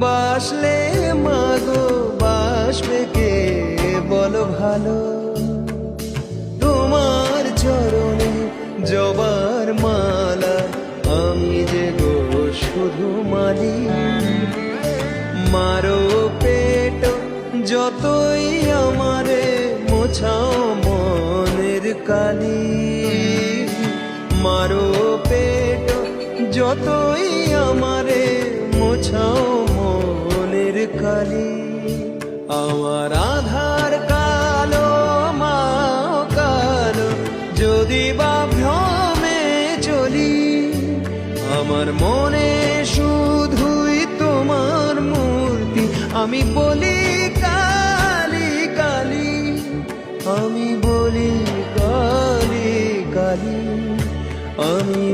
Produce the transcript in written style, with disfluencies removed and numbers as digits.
বাসলে মাগো বাসবে কে বলো ভালো, তোমার চরণে জবার মালা আমি যে গো শুধু মালি। মারো পেট যতই আমারে মোছাও মনের কালি, মারো পেট যতই আমারে মোছাও মনের কালি। আমার আধার কালো মা কালো যদি বা ভ্রমে চলি, আমার মনে শুধুই তোমার মূর্তি। আমি বলি কালী কালী, আমি বলি কালী কালী, আমি